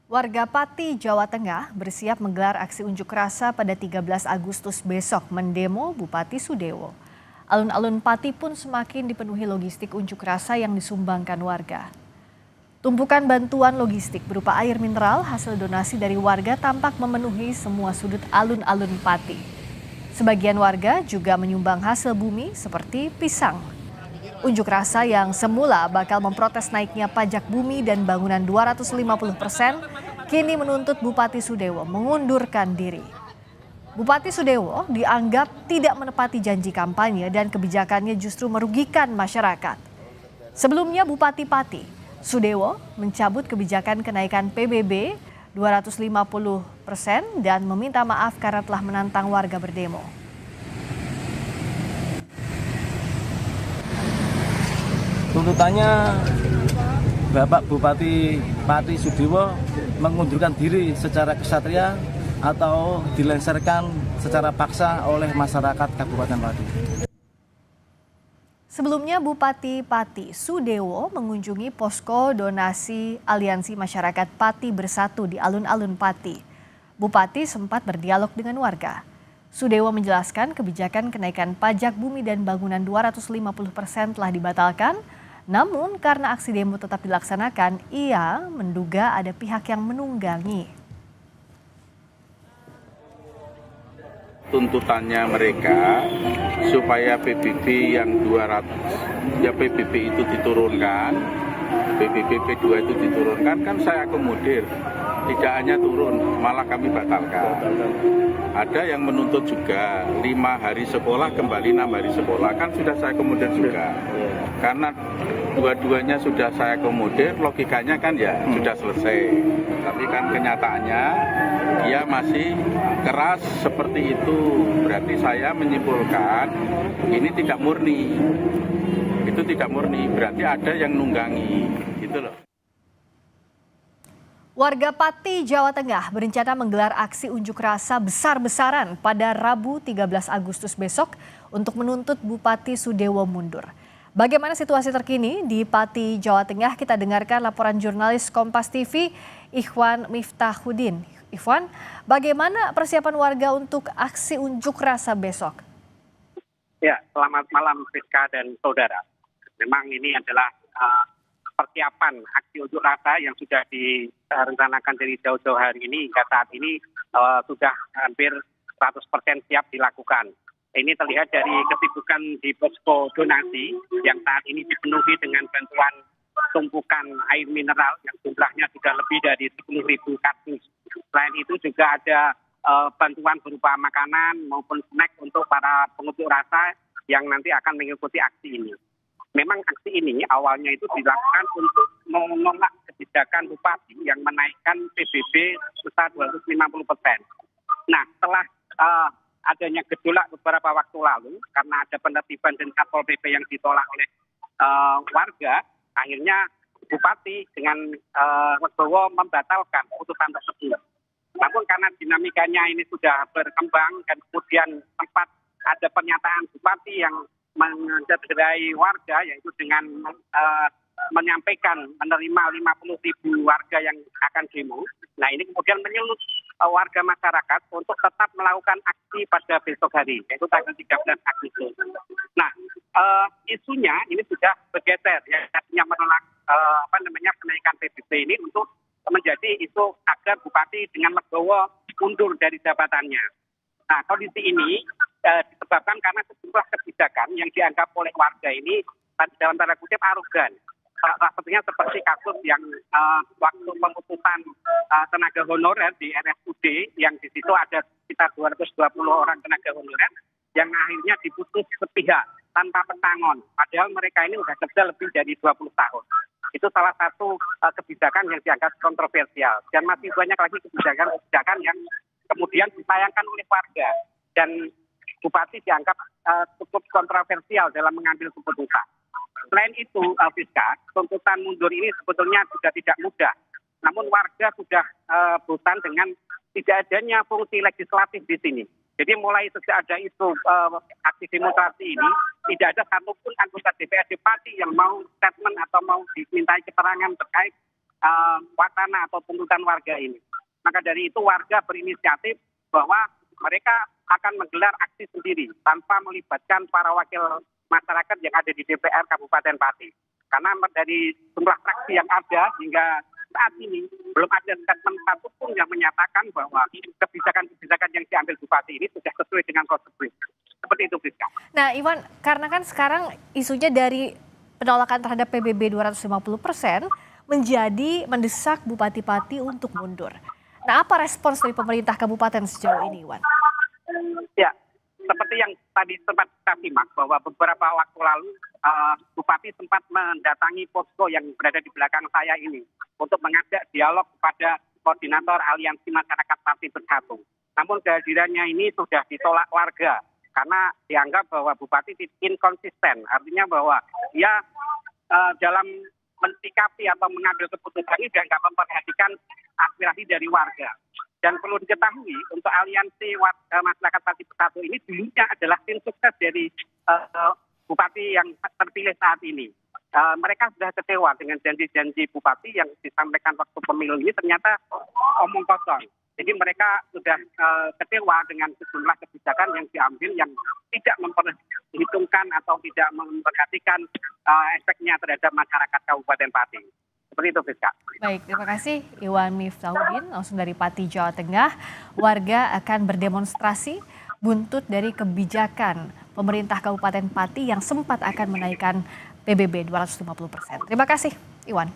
Warga Pati, Jawa Tengah bersiap menggelar aksi unjuk rasa pada 13 Agustus besok mendemo Bupati Sudewo. Alun-alun Pati pun semakin dipenuhi logistik unjuk rasa yang disumbangkan warga. Tumpukan bantuan logistik berupa air mineral hasil donasi dari warga tampak memenuhi semua sudut alun-alun Pati. Sebagian warga juga menyumbang hasil bumi seperti pisang. Unjuk rasa yang semula bakal memprotes naiknya pajak bumi dan bangunan 250%, kini menuntut Bupati Sudewo mengundurkan diri. Bupati Sudewo dianggap tidak menepati janji kampanye dan kebijakannya justru merugikan masyarakat. Sebelumnya Bupati Pati, Sudewo mencabut kebijakan kenaikan PBB 250% dan meminta maaf karena telah menantang warga berdemo. Tuntutannya Bapak Bupati Pati Sudewo mengundurkan diri secara kesatria atau dilengsarkan secara paksa oleh masyarakat Kabupaten Pati. Sebelumnya Bupati Pati Sudewo mengunjungi posko donasi Aliansi Masyarakat Pati Bersatu di alun-alun Pati. Bupati sempat berdialog dengan warga. Sudewo menjelaskan kebijakan kenaikan pajak bumi dan bangunan 250% telah dibatalkan. Namun karena aksi demo tetap dilaksanakan, ia menduga ada pihak yang menunggangi. Tuntutannya mereka supaya PBB yang 200, ya PBB itu diturunkan, PBB P2 itu diturunkan, kan saya akomodir. Tidak hanya turun, malah kami batalkan. Ada yang menuntut juga 5 hari sekolah kembali 6 hari sekolah, kan sudah saya akomodir juga. Karena dua-duanya sudah saya akomodir, logikanya kan ya sudah selesai. Tapi kan kenyataannya dia masih keras seperti itu. Berarti saya menyimpulkan ini tidak murni. Itu tidak murni, berarti ada yang nunggangi, gitu loh. Warga Pati, Jawa Tengah berencana menggelar aksi unjuk rasa besar-besaran pada Rabu 13 Agustus besok untuk menuntut Bupati Sudewo mundur. Bagaimana situasi terkini di Pati, Jawa Tengah? Kita dengarkan laporan jurnalis Kompas TV, Ikhwan Miftahudin. Ikhwan, bagaimana persiapan warga untuk aksi unjuk rasa besok? Ya, selamat malam Rizka dan saudara. Memang ini adalah persiapan aksi unjuk rasa yang sudah direncanakan dari jauh-jauh hari ini hingga saat ini sudah hampir 100% siap dilakukan. Ini terlihat dari kesibukan di posko donasi yang saat ini dipenuhi dengan bantuan tumpukan air mineral yang jumlahnya sudah lebih dari 10.000 kardus. Selain itu juga ada bantuan berupa makanan maupun snack untuk para pengunjuk rasa yang nanti akan mengikuti aksi ini. Memang aksi ini awalnya itu dilakukan untuk menolak kebijakan Bupati yang menaikkan PBB sebesar 250%. Nah, setelah adanya gejolak beberapa waktu lalu karena ada penertiban dan Satpol PP yang ditolak oleh warga, akhirnya Bupati dengan legowo membatalkan keputusan tersebut. Namun karena dinamikanya ini sudah berkembang dan kemudian sempat ada pernyataan Bupati yang mencederai warga, yaitu dengan menyampaikan menerima 50.000 warga yang akan demo. Nah, ini kemudian menyulut warga masyarakat untuk tetap melakukan aksi pada besok hari, yaitu tanggal 13 Agustus. Nah, isunya ini sudah bergeser, ya, artinya menolak kenaikan PBB ini untuk menjadi isu agar Bupati dengan legowo mundur dari jabatannya. Nah, kondisi ini disebabkan karena sejumlah kebijakan yang dianggap oleh warga ini dalam tanda kutip arogan. Salah satunya seperti kasus yang waktu pemutusan tenaga honorer di RSUD yang di situ ada sekitar 220 orang tenaga honorer yang akhirnya diputus sepihak tanpa pesangon. Padahal mereka ini sudah kerja lebih dari 20 tahun. Itu salah satu kebijakan yang dianggap kontroversial. Dan masih banyak lagi kebijakan yang kemudian disayangkan oleh warga. Dan Bupati dianggap cukup kontroversial dalam mengambil keputusan. Selain itu, Fiska, tuntutan mundur ini sebetulnya juga tidak mudah. Namun warga sudah bosan dengan tidak adanya fungsi legislatif di sini. Jadi mulai sejak ada isu aksi demonstrasi ini, tidak ada satupun anggota DPRD Pati yang mau statement atau mau dimintai keterangan terkait wacana atau tuntutan warga ini. Maka dari itu warga berinisiatif bahwa mereka akan menggelar aksi sendiri tanpa melibatkan para wakil masyarakat yang ada di DPR Kabupaten Pati. Karena dari jumlah fraksi yang ada hingga saat ini belum ada statement satupun yang menyatakan bahwa kebijakan-kebijakan yang diambil Bupati ini sudah sesuai dengan prosedur. Seperti itu, Friska. Nah, Iwan, karena kan sekarang isunya dari penolakan terhadap PBB 250% menjadi mendesak Bupati Pati untuk mundur. Nah, apa respons dari pemerintah kabupaten sejauh ini, Iwan? Ya, seperti yang tadi sempat kita simak bahwa beberapa waktu lalu Bupati sempat mendatangi posko yang berada di belakang saya ini untuk mengajak dialog kepada koordinator Aliansi Masyarakat Pati Bersatu. Namun kehadirannya ini sudah ditolak warga karena dianggap bahwa Bupati inkonsisten, artinya bahwa dia dalam mensikapi atau mengambil keputusan ini dia nggak memperhatikan aspirasi dari warga. Dan perlu diketahui untuk Aliansi Masyarakat Pati Bersatu ini dulunya adalah tim sukses dari Bupati yang terpilih saat ini. Mereka sudah kecewa dengan janji-janji Bupati yang disampaikan waktu pemilu ini ternyata omong kosong. Jadi mereka sudah kecewa dengan sejumlah kebijakan yang diambil yang tidak memperhitungkan atau tidak memperhatikan efeknya terhadap masyarakat Kabupaten Pati. Seperti itu, Friska. Baik, terima kasih Iwan Miftahudin, langsung dari Pati, Jawa Tengah. Warga akan berdemonstrasi buntut dari kebijakan pemerintah Kabupaten Pati yang sempat akan menaikkan PBB 250%. Terima kasih, Iwan.